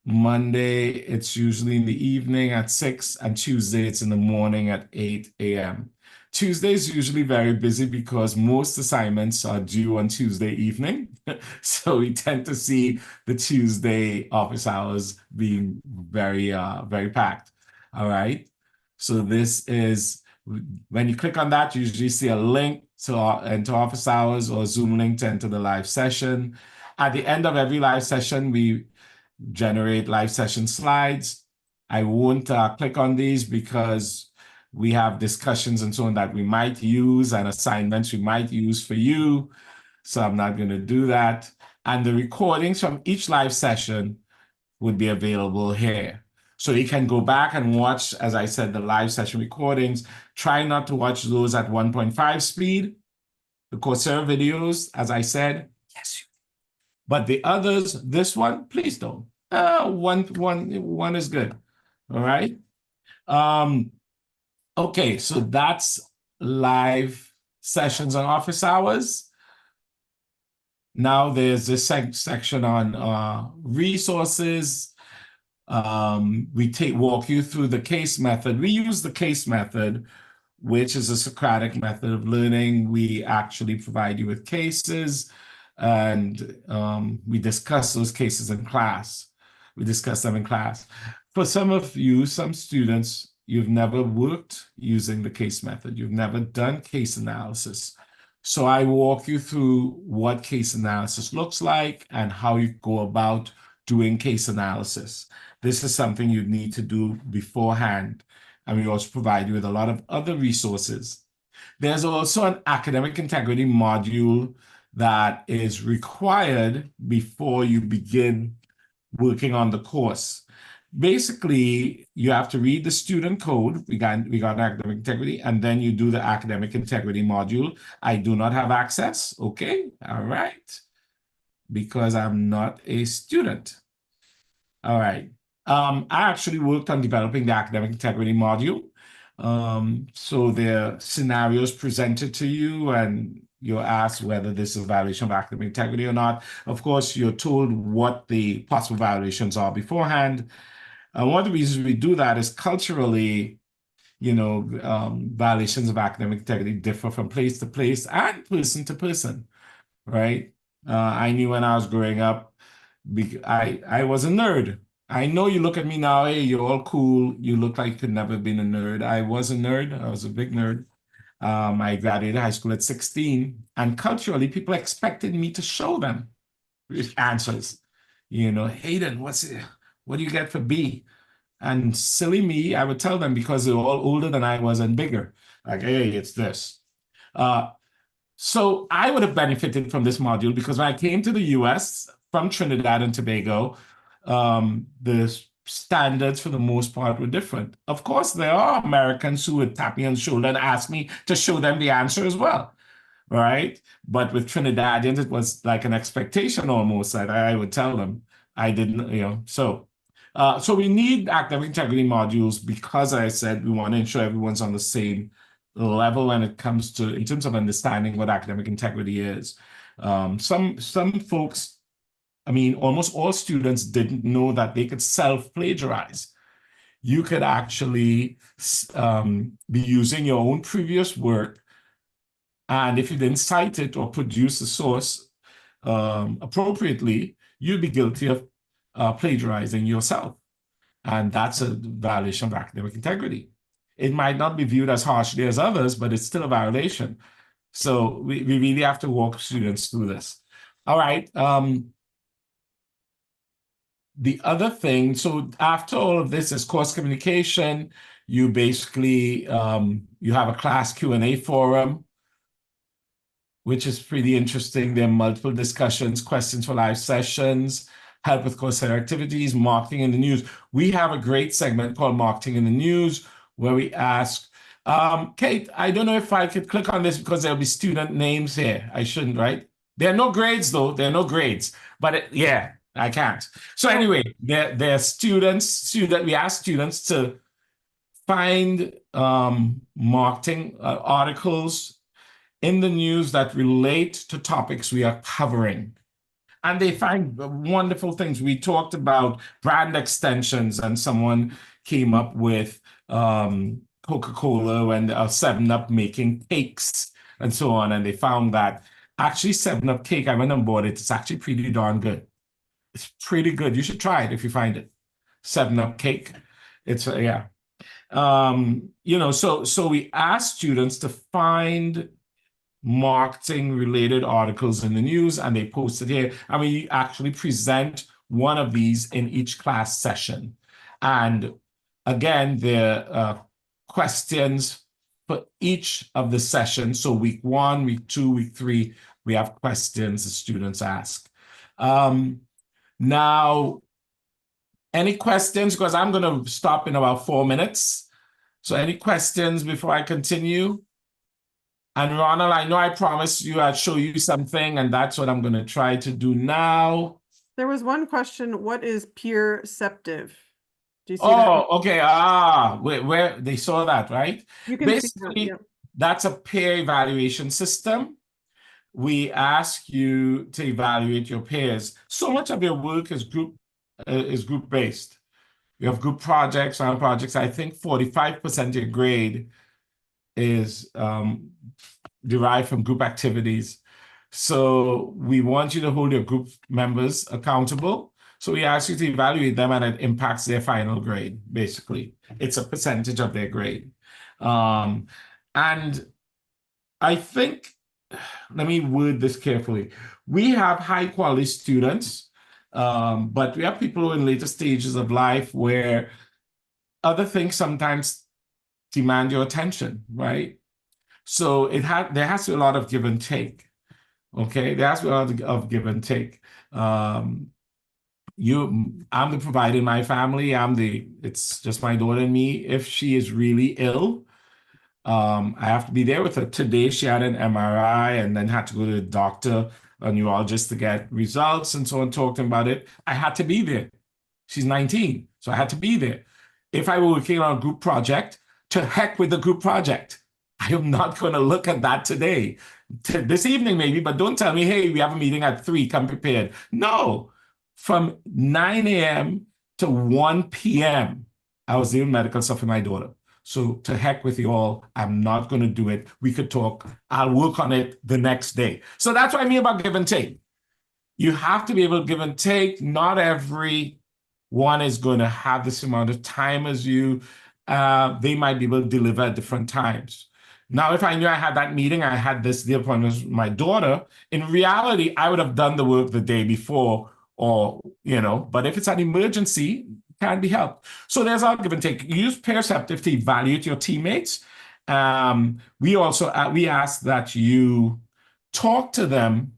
Monday, it's usually in the evening at 6, and Tuesday, it's in the morning at 8 a.m. Tuesday is usually very busy because most assignments are due on Tuesday evening. So we tend to see the Tuesday office hours being very, very packed. All right. So this is, when you click on that, you usually see a link to enter office hours or Zoom link to enter the live session. At the end of every live session, we generate live session slides. I won't click on these because we have discussions and so on that we might use and assignments we might use for you. So I'm not going to do that. And the recordings from each live session would be available here. So you can go back and watch, as I said, the live session recordings. Try not to watch those at 1.5 speed. The Coursera videos, as I said, yes. But the others, this one, please don't. One is good. All right. Okay, so that's live sessions and office hours. Now there's this section on resources. We walk you through the case method. We use the case method, which is a Socratic method of learning. We actually provide you with cases, and we discuss those cases in class. We discuss them in class. For some of you, some students, you've never worked using the case method. You've never done case analysis. So I walk you through what case analysis looks like and how you go about doing case analysis. This is something you need to do beforehand. And we also provide you with a lot of other resources. There's also an academic integrity module that is required before you begin working on the course. Basically, you have to read the student code. We got academic integrity, and then you do the academic integrity module. I do not have access. Okay, all right, because I'm not a student. All right. I actually worked on developing the academic integrity module. So there are scenarios presented to you, and you're asked whether this is a violation of academic integrity or not. Of course, you're told what the possible violations are beforehand. One of the reasons we do that is culturally, violations of academic integrity differ from place to place and person to person, right? I knew when I was growing up, I was a nerd. I know you look at me now, hey, you're all cool. You look like you could never have been a nerd. I was a nerd. I was a big nerd. I graduated high school at 16, and culturally, people expected me to show them answers. Hayden, what do you get for B? And silly me, I would tell them because they're all older than I was and bigger. Like, hey, it's this. So I would have benefited from this module because when I came to the US from Trinidad and Tobago, the standards for the most part were different. Of course, there are Americans who would tap me on the shoulder and ask me to show them the answer as well, right? But with Trinidadians, it was like an expectation almost that I would tell them. I didn't, so So we need academic integrity modules because, as I said, we want to ensure everyone's on the same level when it comes to, in terms of understanding what academic integrity is. Some folks, I mean, almost all students didn't know that they could self-plagiarize. You could actually be using your own previous work, and if you didn't cite it or produce the source appropriately, you'd be guilty of plagiarizing yourself. And that's a violation of academic integrity. It might not be viewed as harshly as others, but it's still a violation. So we really have to walk students through this. All right. The other thing, so after all of this is course communication. You basically, you have a class Q&A forum, which is pretty interesting. There are multiple discussions, questions for live sessions, help with Coursera activities, marketing in the news. We have a great segment called Marketing in the News, where we ask, Kate, I don't know if I could click on this because there'll be student names here. I shouldn't, right? There are no grades, though. There are no grades. But yeah, I can't. So anyway, there are students, we ask students to find marketing articles in the news that relate to topics we are covering. And they find wonderful things. We talked about brand extensions, and someone came up with Coca-Cola and 7-Up making cakes and so on. And they found that actually 7-Up cake, I went on board it, it's actually pretty darn good. It's pretty good. You should try it if you find it. 7-Up cake. It's, yeah. You know, so we ask students to find marketing related articles in the news, and they post it here, and we actually present one of these in each class session. And again, there are questions for each of the sessions. So week 1, week 2, week 3, we have questions the students ask. Now, any questions? Because I'm going to stop in about 4 minutes. So any questions before I continue? And Ronald, I know I promised you I'd show you something, and that's what I'm going to try to do now. There was one question, what is peerceptive? Do you see that? Oh, okay. Where they saw that, right? You can see that, Basically, yeah. that's a peer evaluation system. We ask you to evaluate your peers. So much of your work is group-based. You have group projects, on projects. I think 45% of your grade is derived from group activities. So we want you to hold your group members accountable. So we ask you to evaluate them, and it impacts their final grade, basically. It's a percentage of their grade. And I think, let me word this carefully. We have high quality students, but we have people who are in later stages of life where other things sometimes demand your attention, right? So there has to be a lot of give and take. Okay, there has to be a lot of give and take. I'm the provider in my family. It's just my daughter and me. If she is really ill, I have to be there with her. Today she had an MRI and then had to go to the doctor, a neurologist, to get results and so on, talking about it. I had to be there. She's 19, so I had to be there. If I were working on a group project, to heck with the group project. I am not going to look at that today. This evening maybe, but don't tell me, hey, we have a meeting at 3, come prepared. No, from 9 a.m. to 1 p.m., I was doing medical stuff for my daughter. So to heck with you all, I'm not going to do it. We could talk. I'll work on it the next day. So that's what I mean about give and take. You have to be able to give and take. Not every one is going to have this amount of time as you. They might be able to deliver at different times. Now, if I knew I had that meeting, I had the appointment with my daughter, in reality, I would have done the work the day before, or, but if it's an emergency, it can be helped. So there's our give and take. Use Peerceptive to evaluate your teammates. We also, we ask that you talk to them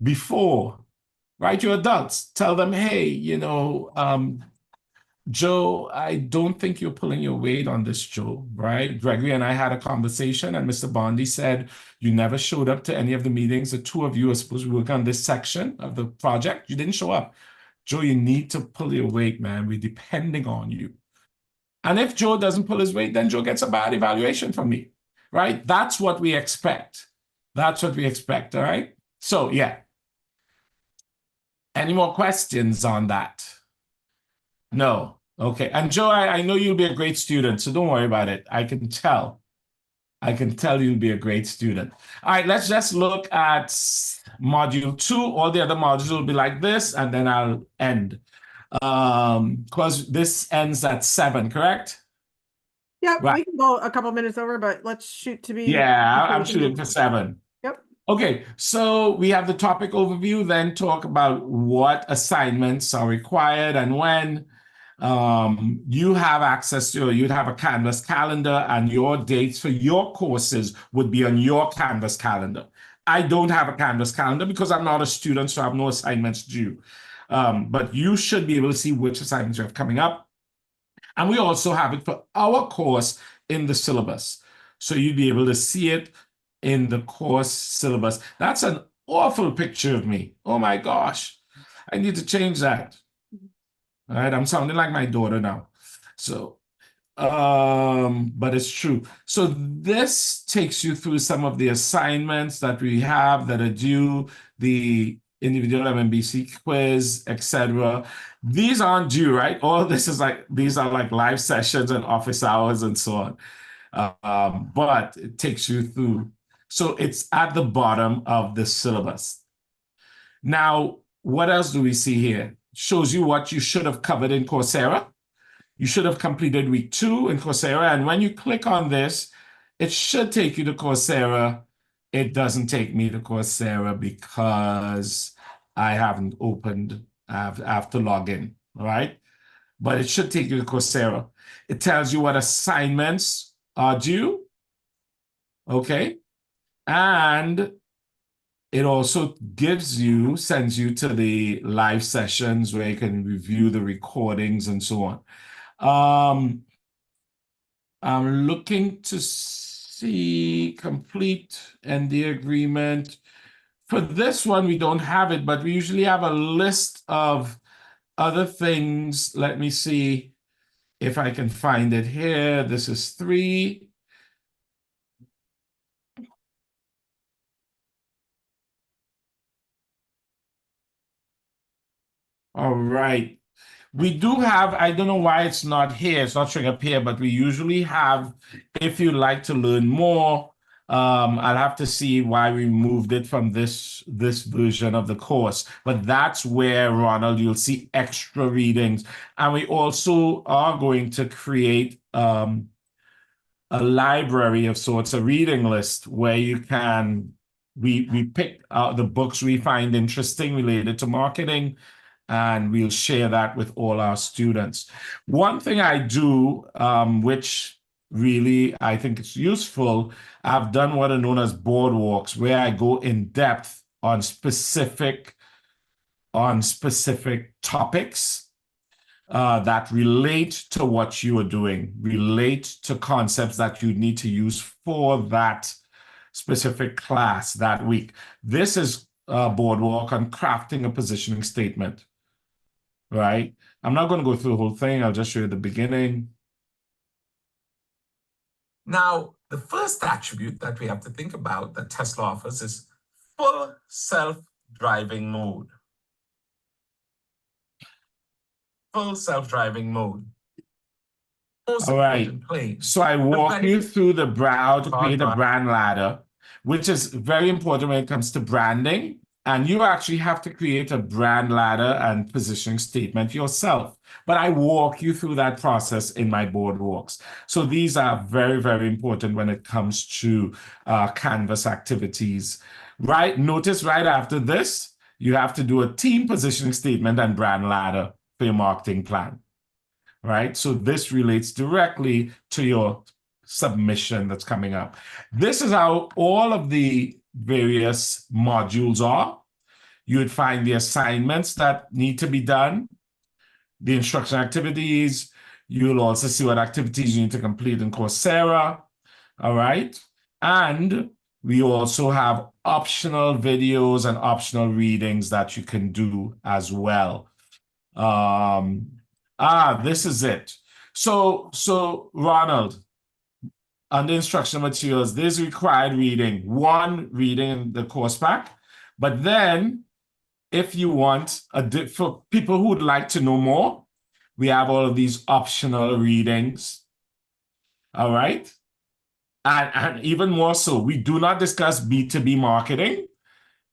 before, right? You're adults. Tell them, hey, Joe, I don't think you're pulling your weight on this, Joe, right? Gregory and I had a conversation, and Mr. Bondi said, you never showed up to any of the meetings. The 2 of you are supposed to work on this section of the project. You didn't show up. Joe, you need to pull your weight, man. We're depending on you. And if Joe doesn't pull his weight, then Joe gets a bad evaluation from me, right? That's what we expect. That's what we expect, all right? So, yeah. Any more questions on that? No. Okay. And Joe, I know you'll be a great student, so don't worry about it. I can tell. I can tell you'll be a great student. All right, let's just look at module 2. All the other modules will be like this, and then I'll end. Because this ends at 7, correct? Yeah, Right. we can go a couple minutes over, but let's shoot to be. Yeah, I'm shooting for 7. Yep. Okay, so we have the topic overview, then talk about what assignments are required and when. You have access to, you'd have a Canvas calendar, and your dates for your courses would be on your Canvas calendar. I don't have a Canvas calendar because I'm not a student, so I have no assignments due. But you should be able to see which assignments you have coming up. And we also have it for our course in the syllabus. So you'd be able to see it in the course syllabus. That's an awful picture of me. Oh my gosh. I need to change that. All right, I'm sounding like my daughter now. So, but it's true. So this takes you through some of the assignments that we have that are due, the individual MMBC quiz, etc. These aren't due, right? All this is like, these are like live sessions and office hours and so on. But it takes you through. So it's at the bottom of the syllabus. Now, what else do we see here? Shows you what you should have covered in Coursera. You should have completed week 2 in Coursera. And when you click on this, it should take you to Coursera. It doesn't take me to Coursera because I haven't opened, I have to log in, all right? But it should take you to Coursera. It tells you what assignments are due, okay? And it also sends you to the live sessions where you can review the recordings and so on. I'm looking to see complete NDA agreement. For this one, we don't have it, but we usually have a list of other things. Let me see if I can find it here. This is 3. All right. We do have, I don't know why it's not here, it's not showing up here, but we usually have, if you'd like to learn more, I'll have to see why we moved it from this version of the course. But that's where, Ronald, you'll see extra readings. And we also are going to create a library of sorts, a reading list where you can, we pick out the books we find interesting related to marketing, and we'll share that with all our students. One thing I do, which really I think is useful, I've done what are known as boardwalks, where I go in depth on specific topics that relate to what you are doing, relate to concepts that you need to use for that specific class that week. This is a boardwalk on crafting a positioning statement. Right? I'm not going to go through the whole thing. I'll just show you the beginning. Now, the first attribute that we have to think about that Tesla offers is full self-driving mode. Full self-driving mode. All right. So I walk you through the how to create a brand ladder, which is very important when it comes to branding. And you actually have to create a brand ladder and positioning statement yourself. But I walk you through that process in my boardwalks. So these are very, very important when it comes to Canvas activities. Right? Notice right after this, you have to do a team positioning statement and brand ladder for your marketing plan. Right? So this relates directly to your submission that's coming up. This is how all of the various modules are. You would find the assignments that need to be done, the instruction activities. You'll also see what activities you need to complete in Coursera. All right. And we also have optional videos and optional readings that you can do as well. This is it. So Ronald, under instructional materials, there's required reading, one reading in the course pack, but then if you want, for people who would like to know more, we have all of these optional readings. All right. And even more so, we do not discuss B2B marketing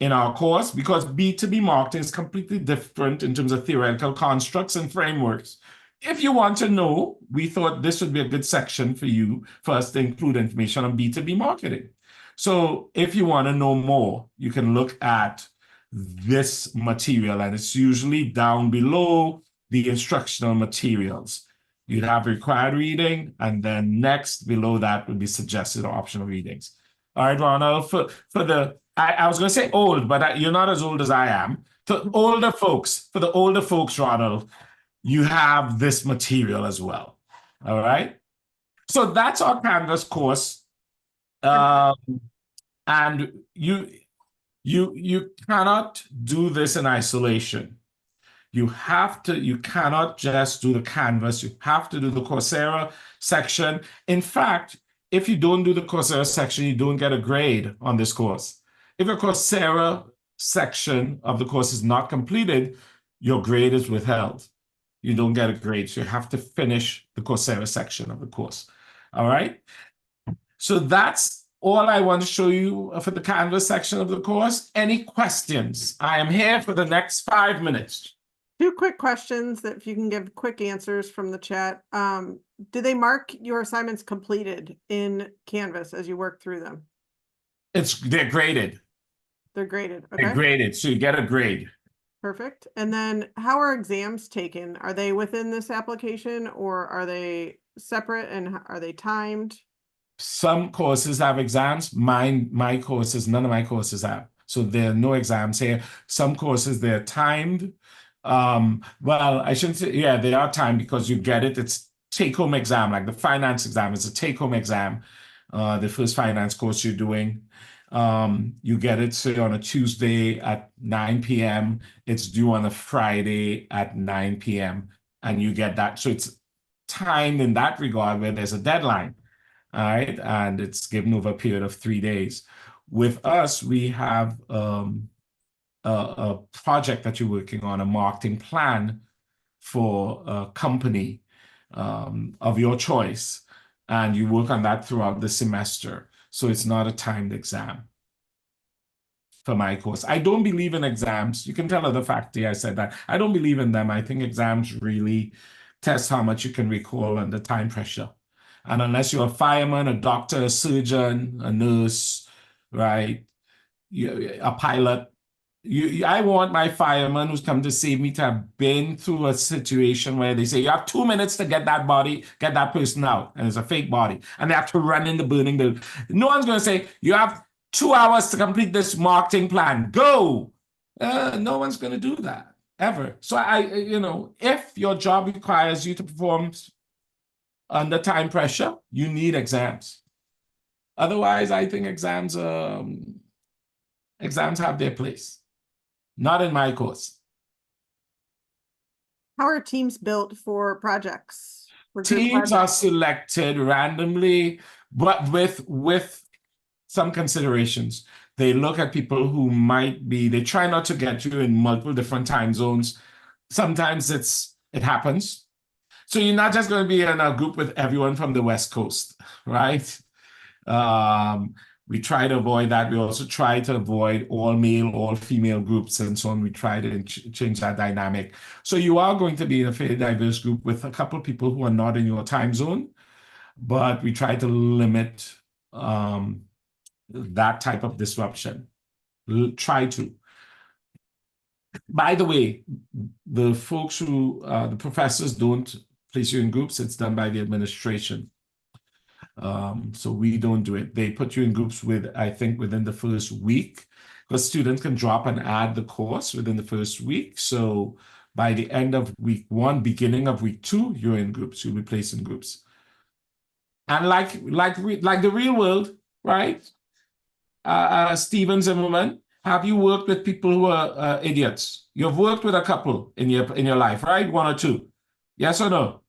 in our course because B2B marketing is completely different in terms of theoretical constructs and frameworks. If you want to know, we thought this would be a good section for us to include information on B2B marketing. So if you want to know more, you can look at this material, and it's usually down below the instructional materials. You'd have required reading, and then next below that would be suggested or optional readings. All right, Ronald, for the I was going to say old, but you're not as old as I am. For the older folks, Ronald, you have this material as well. All right. So that's our Canvas course. And you cannot do this in isolation. You cannot just do the Canvas. You have to do the Coursera section. In fact, if you don't do the Coursera section, you don't get a grade on this course. If your Coursera section of the course is not completed, your grade is withheld. You don't get a grade. So you have to finish the Coursera section of the course. All right. So that's all I want to show you for the Canvas section of the course. Any questions? I am here for the next 5 minutes. 2 quick questions that if you can give quick answers from the chat. Do they mark your assignments completed in Canvas as you work through them? They're graded. They're graded. Okay. They're graded, so you get a grade. Perfect. And then how are exams taken? Are they within this application or are they separate, and are they timed? Some courses have exams. My courses, none of my courses have. So there are no exams here. Some courses, they're timed. Well, I shouldn't say, yeah, they are timed because you get it. It's take-home exam, like the finance exam is a take-home exam. The first finance course you're doing. You get it, say, on a Tuesday at 9 p.m. It's due on a Friday at 9 p.m. And you get that. So it's timed in that regard where there's a deadline. All right. And it's given over a period of 3 days. With us, we have a project that you're working on, a marketing plan for a company of your choice. And you work on that throughout the semester. So it's not a timed exam for my course. I don't believe in exams. You can tell other faculty I said that. I don't believe in them. I think exams really test how much you can recall under time pressure. And unless you're a fireman, a doctor, a surgeon, a nurse, right, a pilot, I want my fireman who's come to save me to have been through a situation where they say, you have 2 minutes to get that person out, and it's a fake body, and they have to run in the burning building. No one's going to say, you have 2 hours to complete this marketing plan, go. No one's going to do that, ever. So if your job requires you to perform under time pressure, you need exams. Otherwise, I think exams have their place. Not in my course. How are teams built for projects? Teams are selected randomly, but with some considerations. They look at people who they try not to get you in multiple different time zones. Sometimes it happens. So you're not just going to be in a group with everyone from the West Coast, right? We try to avoid that. We also try to avoid all male, all female groups and so on. We try to change that dynamic. So you are going to be in a fairly diverse group with a couple of people who are not in your time zone, but we try to limit that type of disruption. Try to. By the way, the folks the professors don't place you in groups. It's done by the administration. So we don't do it. They put you in groups within the first week, because students can drop and add the course within the first week. So by the end of week 1, beginning of week 2, you're in groups. You'll be placed in groups. And like the real world, right? Steven Zimmerman, Have you worked with people who are idiots? You've worked with a couple in your life, right? One or two. Yes or no?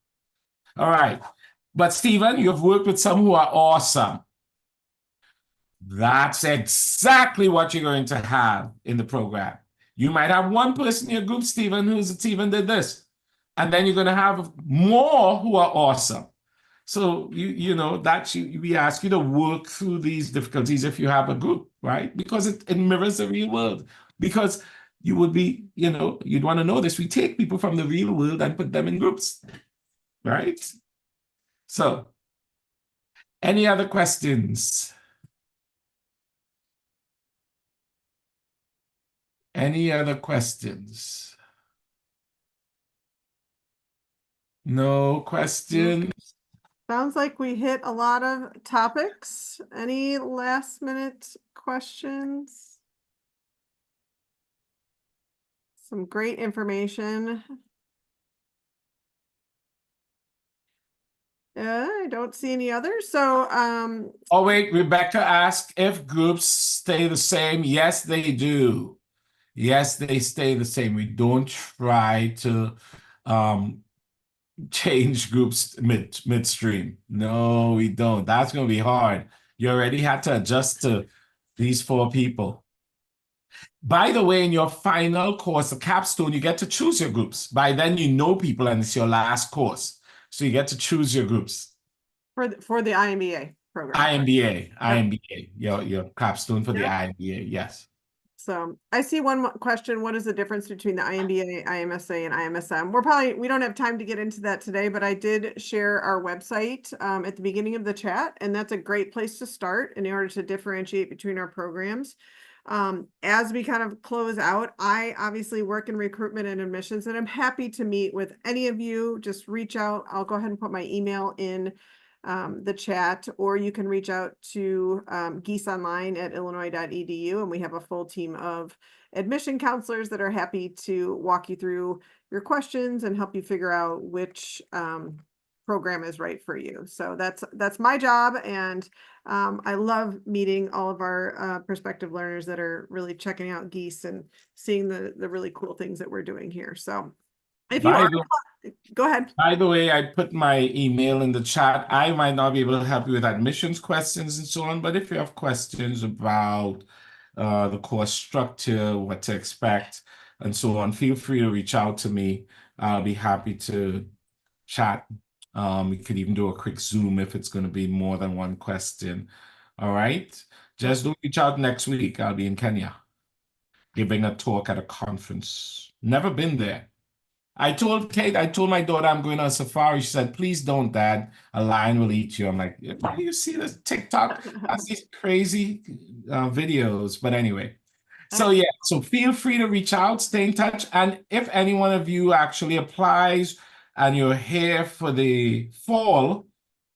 All right. But Stephen, you've worked with some who are awesome. That's exactly what you're going to have in the program. You might have one person in your group, Stephen, who's even did this. And then you're going to have more who are awesome. So we ask you to work through these difficulties if you have a group, right? Because it mirrors the real world. Because you would be, you'd want to know this. We take people from the real world and put them in groups, right? So, any other questions? Any other questions? No questions? Sounds like we hit a lot of topics. Any last minute questions? Some great information. I don't see any others. So, Oh, wait, Rebecca asked if groups stay the same. Yes, they do. Yes, they stay the same. We don't try to change groups midstream. No, we don't. That's going to be hard. You already had to adjust to these 4 people. By the way, in your final course, the capstone, you get to choose your groups. By then, you know people, and it's your last course. So you get to choose your groups. for the IMBA program. IMBA, your capstone for the IMBA, yes. So I see one question. What is the difference between the IMBA, IMSA, and IMSM? We don't have time to get into that today, but I did share our website at the beginning of the chat, and that's a great place to start in order to differentiate between our programs. As we kind of close out, I obviously work in recruitment and admissions, and I'm happy to meet with any of you. Just reach out. I'll go ahead and put my email in the chat, or you can reach out to Gies Online at illinois.edu, and we have a full team of admission counselors that are happy to walk you through your questions and help you figure out which program is right for you. So that's my job, and I love meeting all of our prospective learners that are really checking out Gies and seeing the really cool things that we're doing here. So if you go ahead. By the way, I put my email in the chat. I might not be able to help you with admissions questions and so on, but if you have questions about the course structure, what to expect, and so on, feel free to reach out to me. I'll be happy to chat. We could even do a quick Zoom if it's going to be more than one question. All right? Just don't reach out next week. I'll be in Kenya giving a talk at a conference. Never been there. I told my daughter I'm going on a safari. She said, please don't, Dad. A lion will eat you. I'm like, you see this TikTok? That's these crazy videos. But anyway, so feel free to reach out, stay in touch. And if any one of you actually applies and you're here for the fall,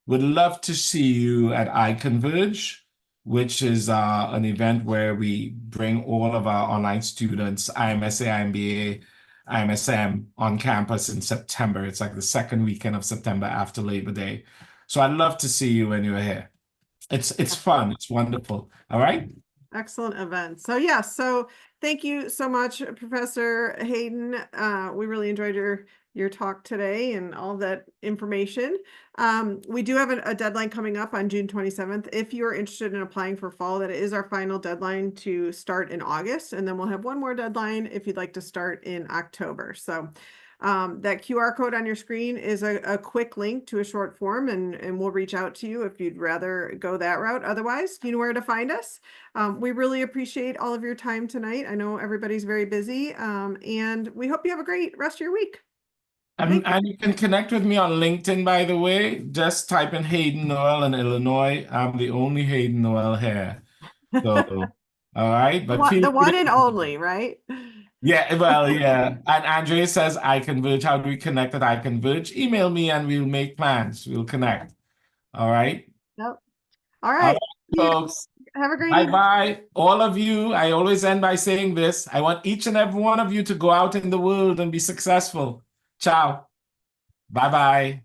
would love to see you at iConverge, which is an event where we bring all of our online students, IMSA, IMBA, IMSM on campus in September. It's like the second weekend of September after Labor Day. So I'd love to see you when you're here. It's fun. It's wonderful. All right. Excellent event. So so thank you so much, Professor Hayden. We really enjoyed your talk today and all that information. We do have a deadline coming up on June 27th. If you're interested in applying for fall, that is our final deadline to start in August. And then we'll have one more deadline if you'd like to start in October. So that QR code on your screen is a quick link to a short form, and we'll reach out to you if you'd rather go that route. Otherwise, you know where to find us. We really appreciate all of your time tonight. I know everybody's very busy, and we hope you have a great rest of your week. And you can connect with me on LinkedIn, by the way. Just type in Hayden Noel in Illinois. I'm the only Hayden Noel here. So, all right. But the one and only, right? Yeah, well, yeah. And Andrea says, iConverge. How do we connect at iConverge? Email me and we'll make plans. We'll connect. All right. Yep. All right. Folks. Have a great evening. Bye-bye. All of you. I always end by saying this. I want each and every one of you to go out in the world and be successful. Ciao. Bye-bye.